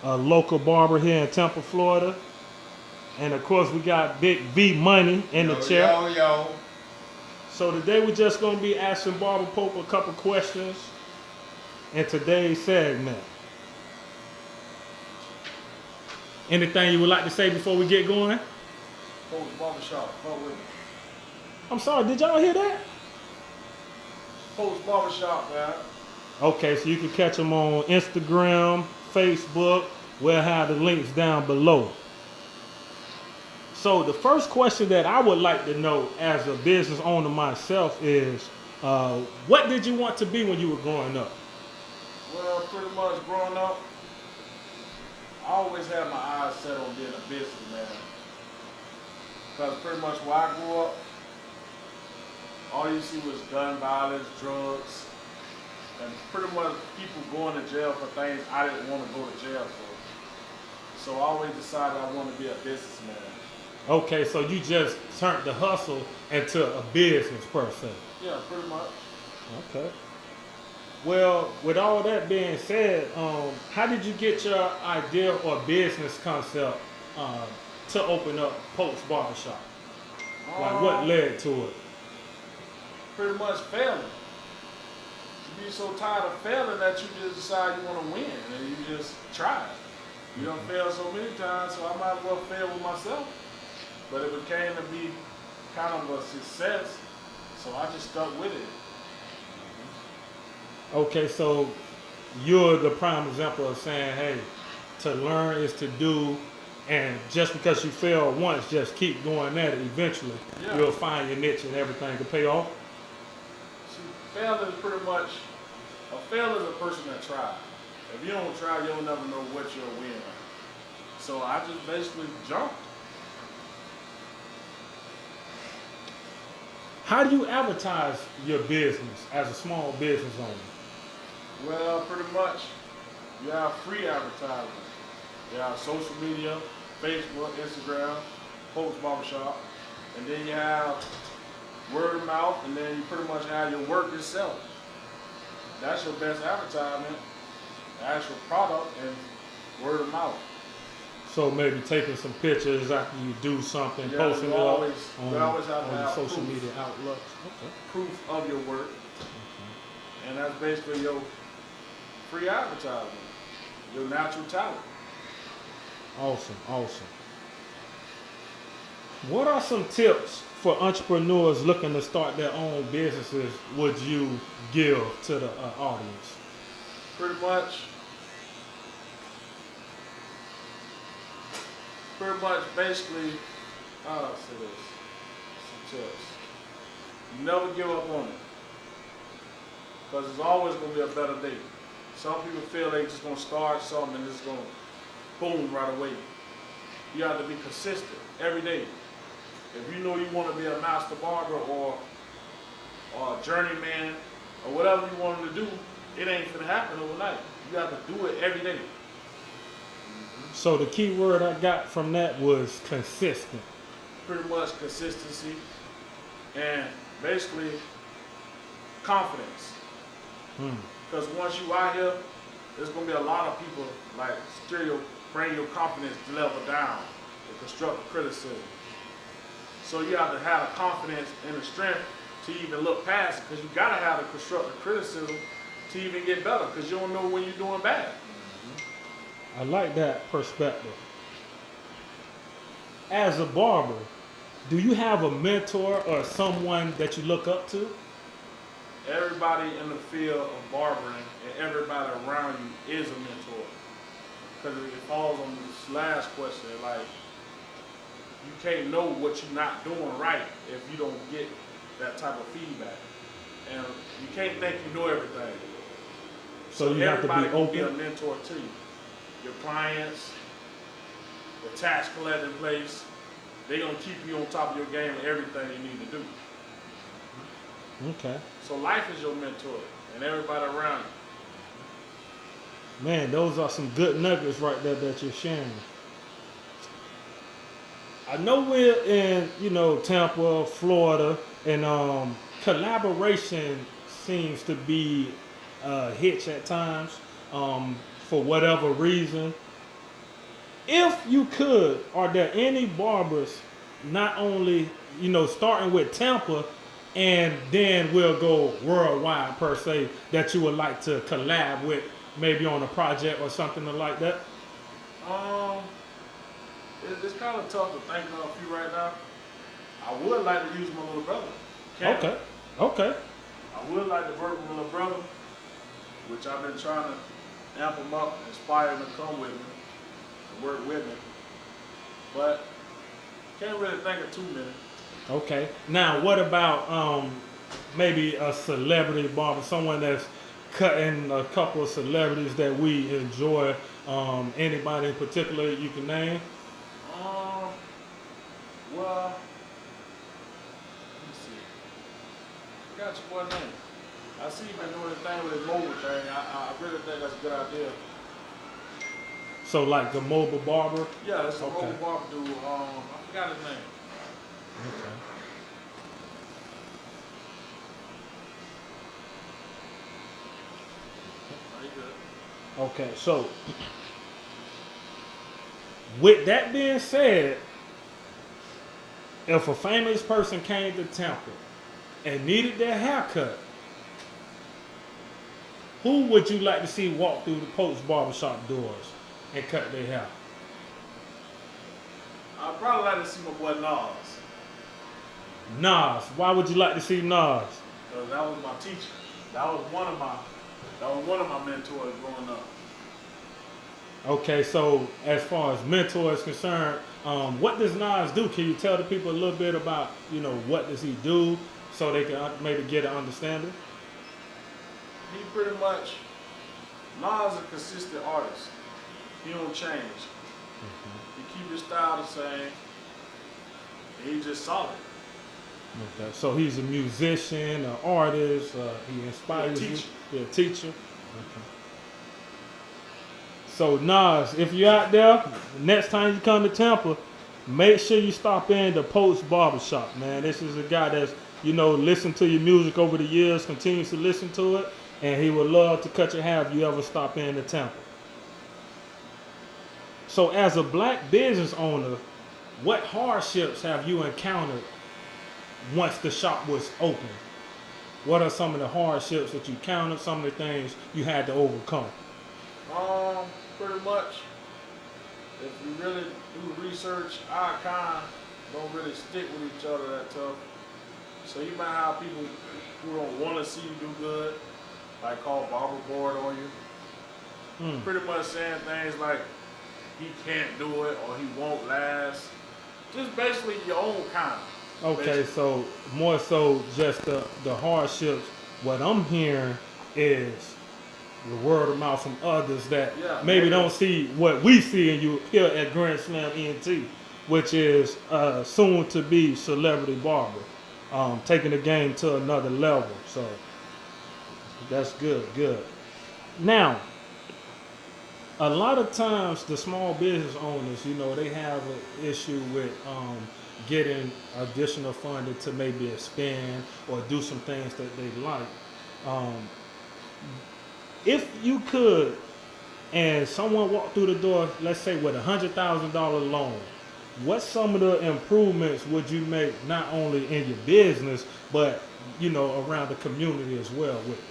a local barber here in Tampa, Florida. And of course, we got Big V Money in the chair. Yo. So today we're just gonna be asking Barber Pope a couple questions in today's segment. Anything you would like to say before we get going? Post Barbershop. Fuck with me. I'm sorry, did y'all hear that? Post Barbershop, man. Okay, so you can catch them on Instagram, Facebook. We'll have the links down below. So the first question that I would like to know as a business owner myself is, what did you want to be when you were growing up? Well, pretty much growing up, I always had my eyes set on being a businessman. Because pretty much where I grew up, all you see was gun violence, drugs, and pretty much people going to jail for things I didn't want to go to jail for. So I always decided I wanted to be a businessman. Okay, so you just turned the hustle into a business per se. Yeah, pretty much. Okay. Well, with all that being said, how did you get your idea or business concept to open up Pope's Barbershop? Like, what led to it? Pretty much failing. You be so tired of failing that you just decide you want to win, and you just try it. You don't fail so many times, so I might as well fail with myself. But it became to be kind of a success, so I just stuck with it. Okay, so you're the prime example of saying, hey, to learn is to do, and just because you fail once, just keep going at it. Eventually, you'll find your niche and everything to pay off. See, fail is pretty much, a fail is a person that tries. If you don't try, you'll never know what you'll win. So I just basically jumped. How do you advertise your business as a small business owner? Well, pretty much, you have free advertising. You have social media, Facebook, Instagram, Post Barbershop, and then you have word of mouth, and then you pretty much have your work itself. That's your best advertisement, the actual product, and word of mouth. So maybe taking some pictures after you do something, posting it up on social media outlets. Okay. Proof of your work. Okay. And that's basically your free advertisement, your natural talent. Awesome, awesome. What are some tips for entrepreneurs looking to start their own businesses would you give to the audience? Pretty much basically, I'll say this, some tips. You never give up on it. Because there's always going to be a better day. Some people feel they just going to start something and it's going to boom right away. You have to be consistent every day. If you know you want to be a master barber or a journeyman or whatever you want to do, it ain't going to happen overnight. You have to do it every day. So the key word I got from that was consistent. Pretty much consistency and basically confidence. Because once you out here, there's going to be a lot of people like bring your confidence level down with constructive criticism. So you have to have the confidence and the strength to even look past it, because you got to have the constructive criticism to even get better, because you don't know when you're doing bad. I like that perspective. As a barber, do you have a mentor or someone that you look up to? Everybody in the field of barbering and everybody around you is a mentor. Because it falls on this last question, like, you can't know what you're not doing right if you don't get that type of feedback. And you can't think you know everything. So you have to be open. Be a mentor to you. Your clients, the tax collecting place, they're going to keep you on top of your game and everything you need to do. Okay. So life is your mentor and everybody around you. Man, those are some good nuggets right there that you're sharing. I know we're in, Tampa, Florida, and collaboration seems to be a hitch at times for whatever reason. If you could, are there any barbers, not only, starting with Tampa, and then we'll go worldwide per se, that you would like to collab with, maybe on a project or something like that? Um, it's kind of tough to think of a few right now. I would like to use my little brother. Okay. Okay. I would like to work with my little brother, which I've been trying to amp him up, inspire him to come with me, to work with me. But can't really think of too many. Okay. Now, what about maybe a celebrity barber, someone that's cutting a couple of celebrities that we enjoy? Anybody in particular you can name? Um, well, let me see. Forgot your boy name. I see you been doing this thing with his mobile thing. I really think that's a good idea. So, like the mobile barber? Yeah, that's a Okay. mobile barber dude. I forgot his name. Okay. Very good. Okay, so with that being said, if a famous person came to Tampa and needed their haircut, who would you like to see walk through the Post Barbershop doors and cut their hair? I'd probably like to see my boy Nas, Nas. Why would you like to see Nas? because that was my teacher. That was one of my mentors growing up. Okay, so as far as mentor is concerned, what does Nas do? Can you tell the people a little bit about, what does he do so they can maybe get an understanding? He pretty much, Nas is a consistent artist. He don't change. He keep his style the same. And he's just solid. Okay, so he's a musician, an artist, he inspires you. He's a teacher. Okay. So Nas, if you're out there, next time you come to Tampa, make sure you stop in the Post Barbershop, man. This is a guy that's, listened to your music over the years, continues to listen to it, and he would love to cut your hair if you ever stop in to Tampa. So as a black business owner, what hardships have you encountered once the shop was open? What are some of the hardships that you encountered, some of the things you had to overcome? Pretty much, if you really do research, our kind don't really stick with each other that tough. So you might have people who don't want to see you do good, like call Barber board on you. Pretty much saying things like he can't do it or he won't last. Just basically your own kind. Okay, Basically. so more so just the hardships. What I'm hearing is the word of mouth from others that maybe don't see what we see in you here at GrandSlam Ent, which is soon to be celebrity barber, taking the game to another level. So that's good. Now, a lot of times the small business owners, they have an issue with getting additional funding to maybe expand or do some things that they like. If you could, and someone walked through the door, let's say with $100,000 loan, what some of the improvements would you make not only in your business, but around the community as well with it?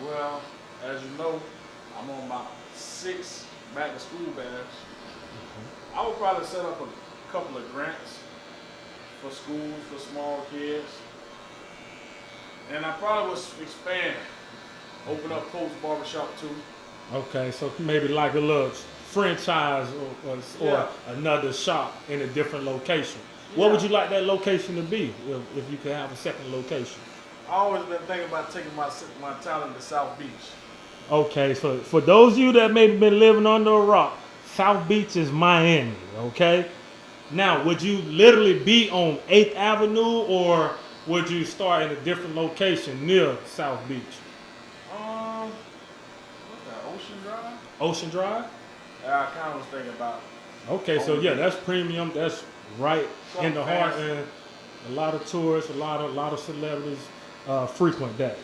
Well, as you know, I'm on my 6th back to school bash. I would probably set up a couple of grants for schools, for small kids. And I probably would expand, open up Post Barbershop too. Okay, so maybe like a little franchise or another shop in a different location. Yeah. What would you like that location to be if you could have a second location? I always been thinking about taking my talent to South Beach. Okay, so for those of you that maybe been living under a rock, South Beach is Miami, okay? Now, would you literally be on 8th Avenue or would you start in a different location near South Beach? What's that, Ocean Drive? Ocean Drive? Yeah, I kind of was thinking about. Okay, so yeah, that's premium. That's right in the heart, and a lot of tourists, a lot of celebrities frequent that.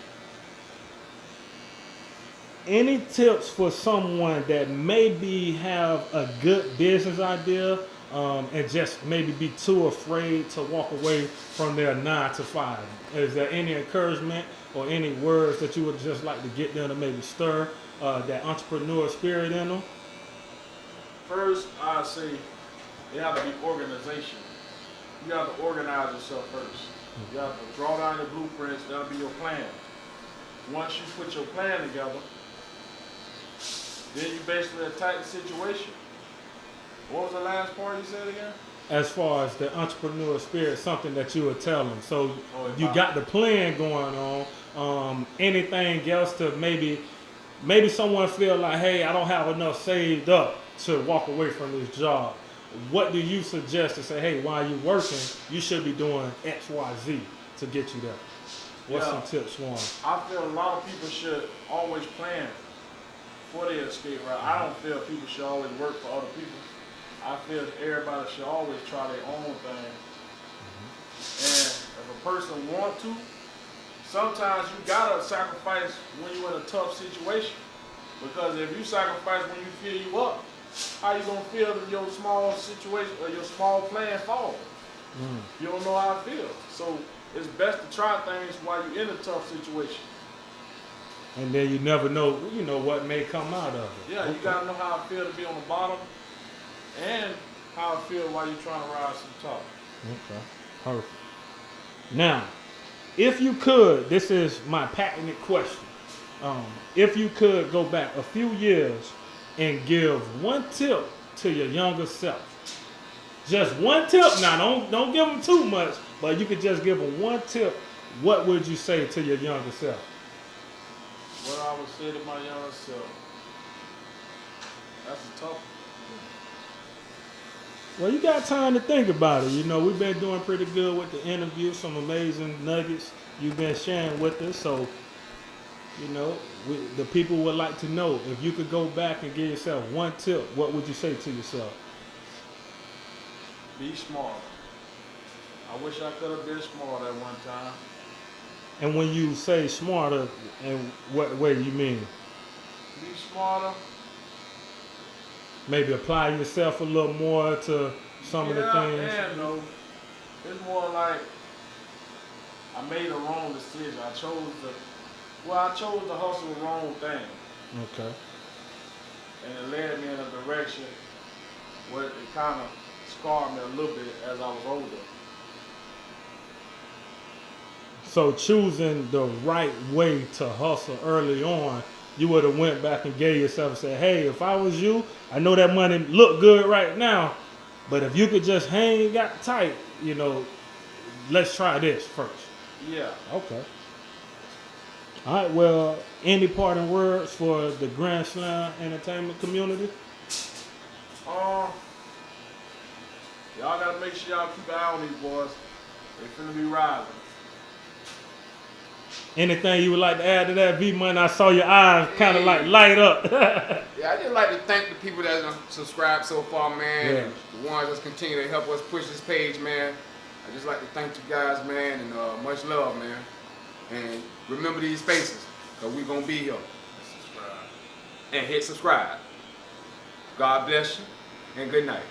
Any tips for someone that maybe have a good business idea and just maybe be too afraid to walk away from their 9 to 5? Is there any encouragement or any words that you would just like to get them to maybe stir that entrepreneur spirit in them? First, I say you have to be organization. You have to organize yourself first. You have to draw down your blueprints. That'll be your plan. Once you put your plan together, then you basically attack the situation. What was the last part you said again? As far as the entrepreneur spirit, something that you would tell them. So you got the plan going on. Anything else to maybe someone feel like, hey, I don't have enough saved up to walk away from this job. What do you suggest to say, hey, while you're working, you should be doing X, Y, Z to get you there? What's some tips for them? I feel a lot of people should always plan for their escape route. I don't feel people should always work for other people. I feel everybody should always try their own thing. And if a person wants to, sometimes you gotta sacrifice when you're in a tough situation. Because if you sacrifice when you feel you up, how you gonna feel if your small situation or your small plan falls? You don't know how it feels. So it's best to try things while you're in a tough situation. And then you never know, what may come out of it. Yeah, you gotta know how it feels to be on the bottom and how it feels while you're trying to rise to the top. Okay, perfect. Now, if you could, this is my patented question. If you could go back a few years and give one tip to your younger self, just one tip. Now, don't give them too much, but you could just give them one tip. What would you say to your younger self? What I would say to my younger self, that's a tough one. Well, you got time to think about it. We've been doing pretty good with the interview, some amazing nuggets you've been sharing with us. So, the people would like to know, if you could go back and give yourself one tip, what would you say to yourself? Be smart. I wish I could have been smart at one time. And when you say smarter, in what way you mean? Be smarter. Maybe apply yourself a little more to some of the things. And no. It's more like I made a wrong decision. I chose to hustle the wrong thing. Okay. And it led me in a direction where it kind of scarred me a little bit as I was older. So choosing the right way to hustle early on, you would have went back and gave yourself and said, hey, if I was you, I know that money look good right now, but if you could just hang got tight, let's try this first. Yeah. Okay. All right, well, any parting words for the GrandSlam entertainment community? Y'all gotta make sure y'all keep an eye on these boys. They finna be rising. Anything you would like to add to that, V-Money? I saw your eyes kind of like light up. Yeah, I just like to thank the people that have subscribed so far, man. Yeah. And the ones that's continue to help us push this page, man. I just like to thank you guys, man, and much love, man. And remember these faces, because we're going to be here. And hit subscribe. God bless you, and good night.